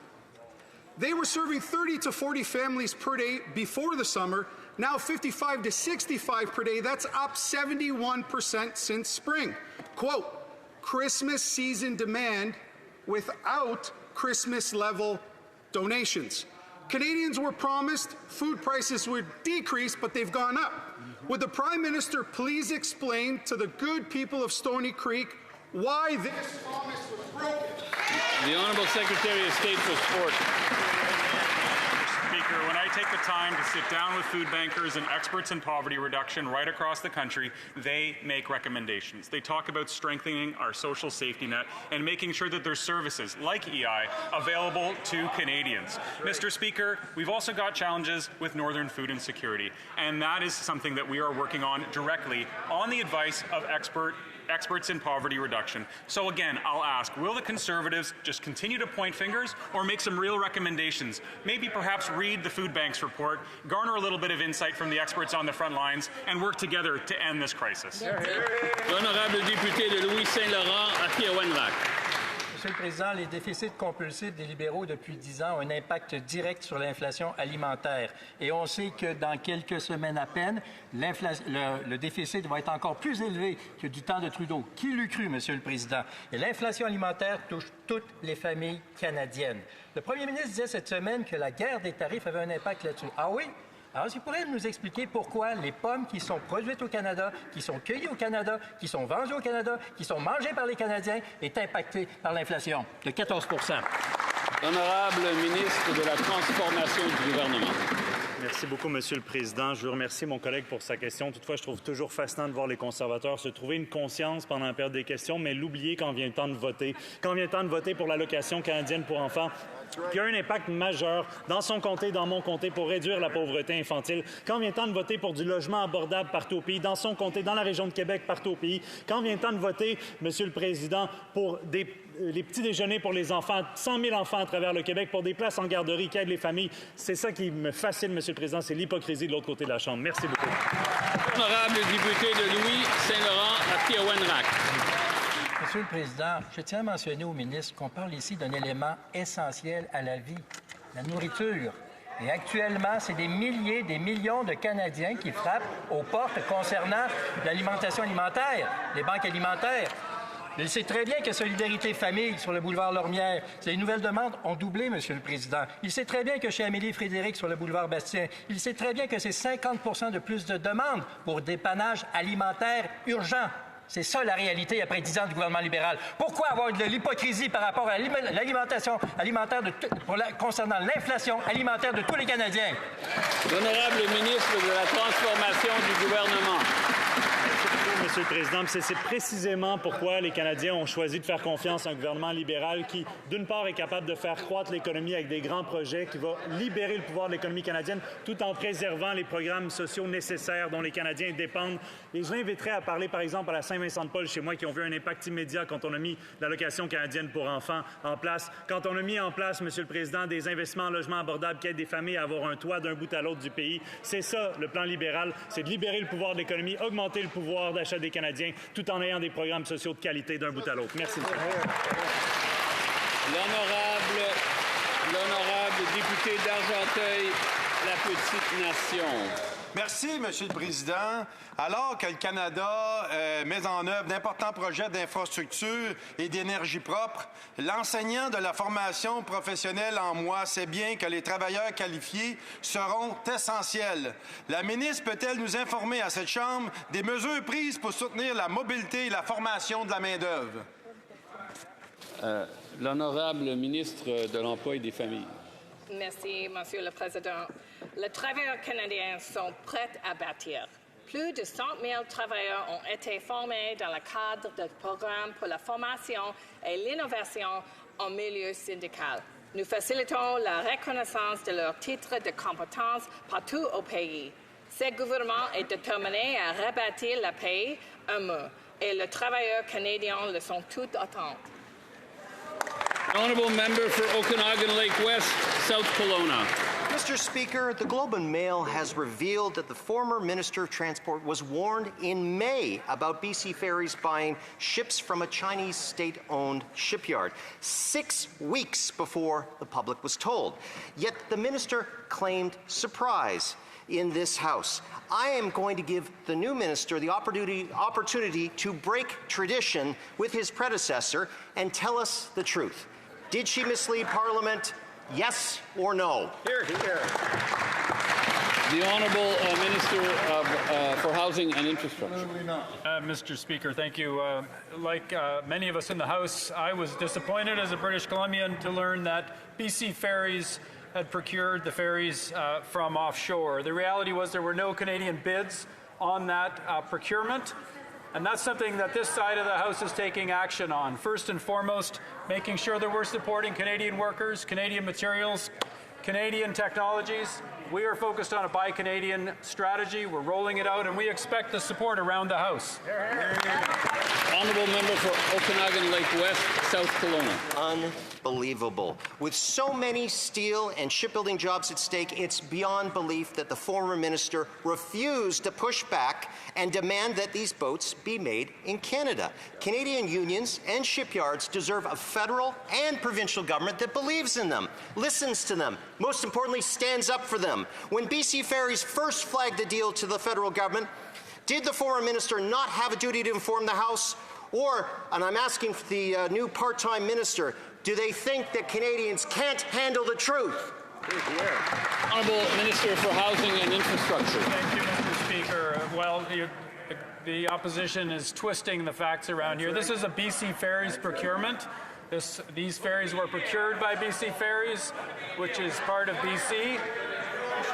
They were serving 30 to 40 families per day before the summer, now 55 to 65 per day. That's up 71% since spring. Quote, Christmas season demand without Christmas-level donations. Canadians were promised food prices would decrease, but they've gone up. Would the Prime Minister please explain to the good people of Stony Creek why this promise was broken? The Honourable Secretary of State for Sport. Speaker, when I take the time to sit down with food bankers and experts in poverty reduction right across the country, they make recommendations. They talk about strengthening our social safety net and making sure that there's services like EI available to Canadians. Mr. Speaker, we've also got challenges with northern food insecurity, and that is something that we are working on directly on the advice of experts in poverty reduction. So again, I'll ask, will the Conservatives just continue to point fingers or make some real recommendations? Maybe perhaps read the Food Banks report, garner a little bit of insight from the experts on the front lines, and work together to end this crisis. L'honorable député de Louis Saint-Laurent à Kiawanrak. Monsieur le Président, les déficits compulsifs des libéraux depuis 10 ans ont un impact direct sur l'inflation alimentaire. Et on sait que dans quelques semaines à peine, le déficit va être encore plus élevé que du temps de Trudeau. Qui l'eût cru, Monsieur le Président? Et l'inflation alimentaire touche toutes les familles canadiennes. Le premier ministre disait cette semaine que la guerre des tarifs avait un impact là-dessus. Ah oui? Alors, vous pourriez nous expliquer pourquoi les pommes qui sont produites au Canada, qui sont cueillies au Canada, qui sont vendues au Canada, qui sont mangées par les Canadiens, est impactée par l'inflation de 14 Honorable ministre de la Transformation du gouvernement. Merci beaucoup, Monsieur le Président. Je veux remercier mon collègue pour sa question. Toutefois, je trouve toujours fascinant de voir les conservateurs se trouver une conscience pendant la période des questions, mais l'oublier quand vient le temps de voter. Quand vient le temps de voter pour l'allocation canadienne pour enfants, qui a un impact majeur dans son comté, dans mon comté, pour réduire la pauvreté infantile. Quand vient le temps de voter pour du logement abordable partout au pays, dans son comté, dans la région de Québec, partout au pays. Quand vient le temps de voter, Monsieur le Président, pour les petits déjeuners pour les enfants, 100 000 enfants à travers le Québec, pour des places en garderie qui aident les familles. C'est ça qui me fascine, Monsieur le Président, c'est l'hypocrisie de l'autre côté de la Chambre. Merci beaucoup. Honorable député de Louis-Saint-Laurent à Pierre-Wenrac. Monsieur le Président, je tiens à mentionner au ministre qu'on parle ici d'un élément essentiel à la vie, la nourriture. Et actuellement, c'est des milliers, des millions de Canadiens qui frappent aux portes concernant l'alimentation alimentaire, les banques alimentaires. Il sait très bien que Solidarité Famille sur le boulevard Lormière, les nouvelles demandes ont doublé, Monsieur le Président. Il sait très bien que chez Amélie Frédéric sur le boulevard Bastien, il sait très bien que c'est 50 de plus de demandes pour dépannage alimentaire urgent. C'est ça la réalité après 10 ans du gouvernement libéral. Pourquoi avoir de l'hypocrisie par rapport à l'alimentation alimentaire concernant l'inflation alimentaire de tous les Canadiens? L'honorable ministre de la Transformation du gouvernement. Monsieur le Président, c'est précisément pourquoi les Canadiens ont choisi de faire confiance à un gouvernement libéral qui, d'une part, est capable de faire croître l'économie avec des grands projets, qui va libérer le pouvoir de l'économie canadienne tout en préservant les programmes sociaux nécessaires dont les Canadiens dépendent. Et je l'inviterai à parler, par exemple, à la Saint-Vincent-de-Paul chez moi, qui ont vu un impact immédiat quand on a mis l'allocation canadienne pour enfants en place. Quand on a mis en place, Monsieur le Président, des investissements en logement abordable qui aident des familles à avoir un toit d'un bout à l'autre du pays. C'est ça, le plan libéral, c'est de libérer le pouvoir de l'économie, augmenter le pouvoir d'achat des Canadiens, tout en ayant des programmes sociaux de qualité d'un bout à l'autre. Merci. L'honorable député d'Argenteuil, la Petite Nation. Merci, Monsieur le Président. Alors que le Canada met en œuvre d'importants projets d'infrastructure et d'énergie propre, l'enseignant de la formation professionnelle en moi sait bien que les travailleurs qualifiés seront essentiels. La ministre peut-elle nous informer à cette Chambre des mesures prises pour soutenir la mobilité et la formation de la main-d'œuvre? L'honorable ministre de l'Emploi et des Familles. Merci, Monsieur le Président. Les travailleurs canadiens sont prêts à bâtir. Plus de 100 000 travailleurs ont été formés dans le cadre du programme pour la formation et l'innovation en milieu syndical. Nous facilitons la reconnaissance de leurs titres de compétences partout au pays. Ce gouvernement est déterminé à rebâtir le pays en mur et les travailleurs canadiens le sont tout autant. Honourable member for Okanagan Lake West, South Kelowna. Mr. Speaker, the Globe and Mail has revealed that the former Minister of Transport was warned in May about BC Ferries buying ships from a Chinese state-owned shipyard, 6 weeks before the public was told. Yet the minister claimed surprise in this House. I am going to give the new minister the opportunity to break tradition with his predecessor and tell us the truth. Did she mislead Parliament? Yes or no? Here, here. The Honourable Minister for Housing and Infrastructure. Mr. Speaker, thank you. Like many of us in the House, I was disappointed as a British Columbian to learn that BC Ferries had procured the ferries from offshore. The reality was there were no Canadian bids on that procurement. And that's something that this side of the House is taking action on. First and foremost, making sure that we're supporting Canadian workers, Canadian materials, Canadian technologies. We are focused on a Buy Canadian strategy. We're rolling it out, and we expect the support around the House. Honourable member for Okanagan Lake West, South Kelowna. Unbelievable. With so many steel and shipbuilding jobs at stake, it's beyond belief that the former minister refused to push back and demand that these boats be made in Canada. Canadian unions and shipyards deserve a federal and provincial government that believes in them, listens to them, most importantly, stands up for them. When BC Ferries first flagged the deal to the federal government, did the former minister not have a duty to inform the House? Or, and I'm asking for the new part-time minister, do they think that Canadians can't handle the truth? Honourable Minister for Housing and Infrastructure. Thank you, Mr. Speaker. Well, the opposition is twisting the facts around here. This is a BC Ferries procurement. These ferries were procured by BC Ferries, which is part of BC.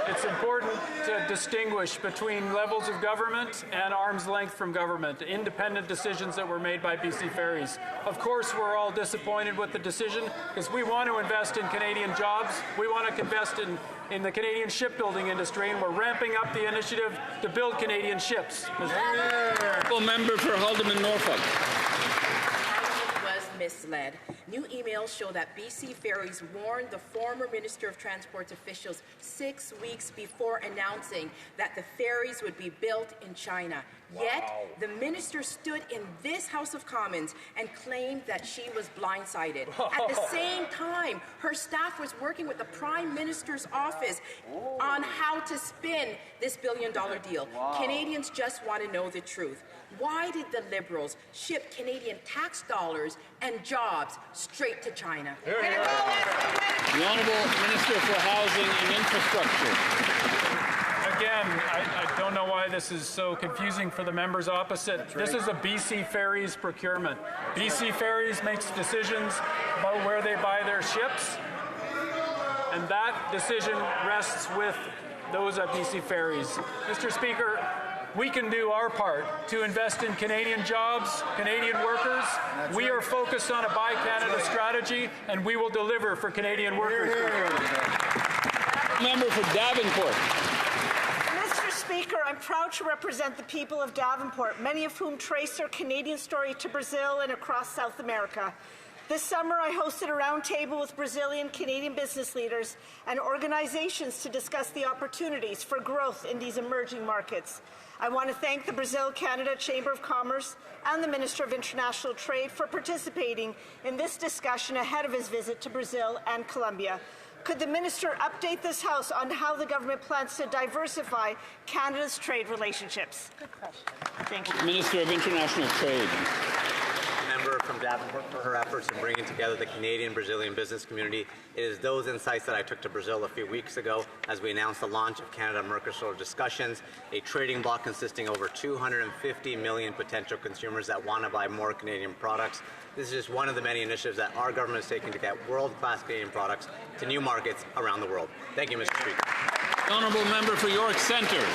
It's important to distinguish between levels of government and arm's length from government, independent decisions that were made by BC Ferries. Of course, we're all disappointed with the decision because we want to invest in Canadian jobs. We want to invest in the Canadian shipbuilding industry, and we're ramping up the initiative to build Canadian ships. Member for Haldeman Norfolk. Misled. New emails show that BC Ferries warned the former Minister of Transport's officials 6 weeks before announcing that the ferries would be built in China. Yet, the minister stood in this House of Commons and claimed that she was blindsided. At the same time, her staff was working with the Prime Minister's office on how to spin this billion-dollar deal. Canadians just want to know the truth. Why did the Liberals ship Canadian tax dollars and jobs straight to China? The Honourable Minister for Housing and Infrastructure. Again, I don't know why this is so confusing for the members opposite. This is a BC Ferries procurement. BC Ferries makes decisions about where they buy their ships, and that decision rests with those at BC Ferries. Mr. Speaker, we can do our part to invest in Canadian jobs, Canadian workers. We are focused on a Buy Canada strategy, and we will deliver for Canadian workers. Member for Davenport. Mr. Speaker, I'm proud to represent the people of Davenport, many of whom trace their Canadian story to Brazil and across South America. This summer, I hosted a roundtable with Brazilian Canadian business leaders and organizations to discuss the opportunities for growth in these emerging markets. I want to thank the Brazil-Canada Chamber of Commerce and the Minister of International Trade for participating in this discussion ahead of his visit to Brazil and Colombia. Could the Minister update this House on how the government plans to diversify Canada's trade relationships? Good question. Thank you. Minister of International Trade. Member from Davenport for her efforts in bringing together the Canadian-Brazilian business community. It is those insights that I took to Brazil a few weeks ago as we announced the launch of Canada-Mercosur discussions, a trading bloc consisting of over 250 million potential consumers that want to buy more Canadian products. This is just one of the many initiatives that our government is taking to get world-class Canadian products to new markets around the world. Thank you, Mr. Speaker. Honourable member for York Centre.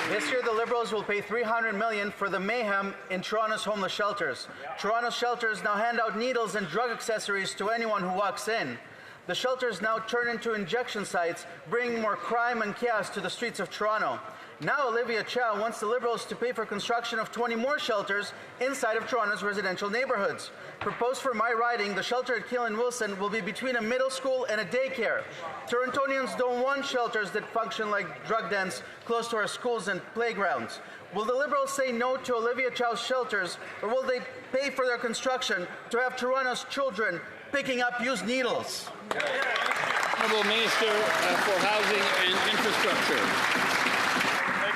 This year, the Liberals will pay $300 million for the mayhem in Toronto's homeless shelters. Toronto's shelters now hand out needles and drug accessories to anyone who walks in. The shelters now turn into injection sites, bringing more crime and chaos to the streets of Toronto. Now Olivia Chow wants the Liberals to pay for construction of 20 more shelters inside of Toronto's residential neighborhoods. Proposed for my riding, the shelter at Keelan Wilson will be between a middle school and a daycare. Torontonians don't want shelters that function like drug dens close to our schools and playgrounds. Will the Liberals say no to Olivia Chow's shelters, or will they pay for their construction to have Toronto's children picking up used needles? Honourable Minister for Housing and Infrastructure.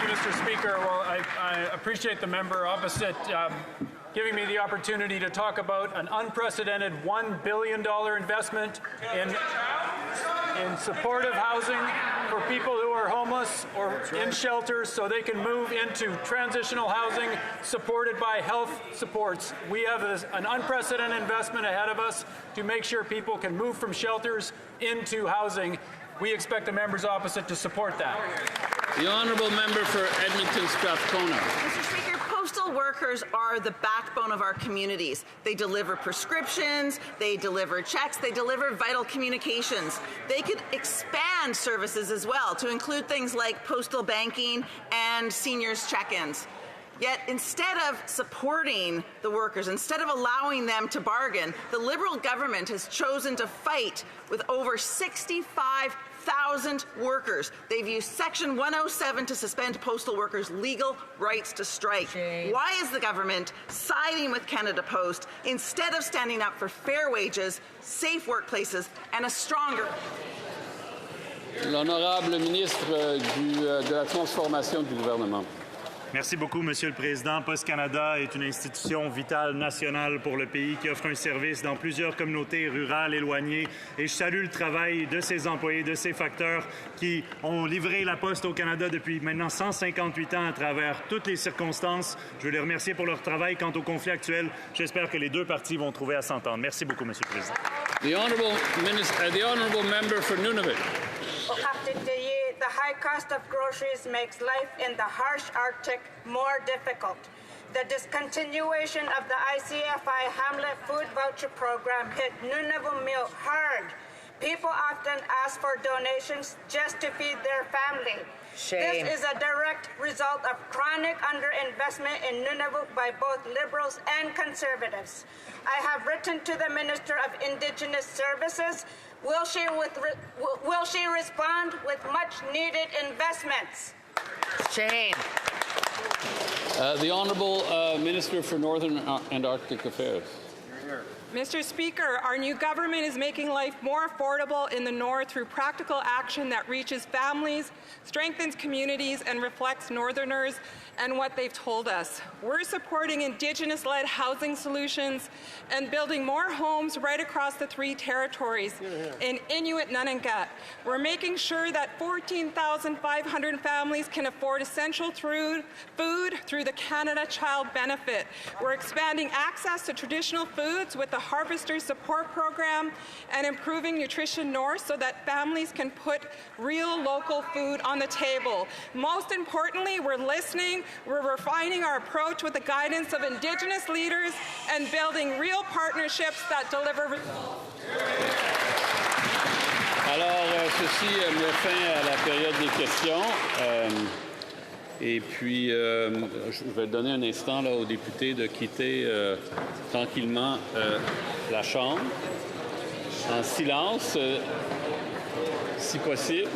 Mr. Speaker, well, I appreciate the member opposite giving me the opportunity to talk about an unprecedented $1 billion investment in supportive housing for people who are homeless or in shelters so they can move into transitional housing supported by health supports. We have an unprecedented investment ahead of us to make sure people can move from shelters into housing. We expect the members opposite to support that. The honourable member for Edmonton Strathcona. Mr. Speaker, postal workers are the backbone of our communities. They deliver prescriptions, they deliver checks, they deliver vital communications. They could expand services as well to include things like postal banking and seniors check-ins. Yet instead of supporting the workers, instead of allowing them to bargain, the Liberal government has chosen to fight with over 65,000 workers. They've used Section 107 to suspend postal workers' legal rights to strike. Why is the government siding with Canada Post instead of standing up for fair wages, safe workplaces, and a stronger... L'honorable ministre de la Transformation du gouvernement. Merci beaucoup, Monsieur le Président. Post Canada est une institution vitale nationale pour le pays qui offre un service dans plusieurs communautés rurales éloignées. Et je salue le travail de ses employés, de ses facteurs qui ont livré la Poste au Canada depuis maintenant 158 ans à travers toutes les circonstances. Je veux les remercier pour leur travail. Quant au conflit actuel, j'espère que les deux parties vont trouver à s'entendre. Merci beaucoup, Monsieur le Président. The honourable member for Nunavut. The high cost of groceries makes life in the harsh Arctic more difficult. The discontinuation of the ICFI Hamlet Food Voucher Program hit Nunavut hard. People often ask for donations just to feed their family. Shame. This is a direct result of chronic underinvestment in Nunavut by both Liberals and Conservatives. I have written to the Minister of Indigenous Services. Will she respond with much-needed investments? Shame. The Honourable Minister for Northern and Arctic Affairs. Mr. Speaker, our new government is making life more affordable in the North through practical action that reaches families, strengthens communities, and reflects Northerners and what they've told us. We're supporting Indigenous-led housing solutions and building more homes right across the three territories in Inuit Nunangat. We're making sure that 14,500 families can afford essential food through the Canada Child Benefit. We're expanding access to traditional foods with the Harvesters Support Program and improving Nutrition North so that families can put real local food on the table. Most importantly, we're listening, we're refining our approach with the guidance of Indigenous leaders and building real partnerships that deliver results. Alors, ceci met fin à la période des questions. Et puis, je vais donner un instant là, aux députés de quitter tranquillement la Chambre, en silence, si possible.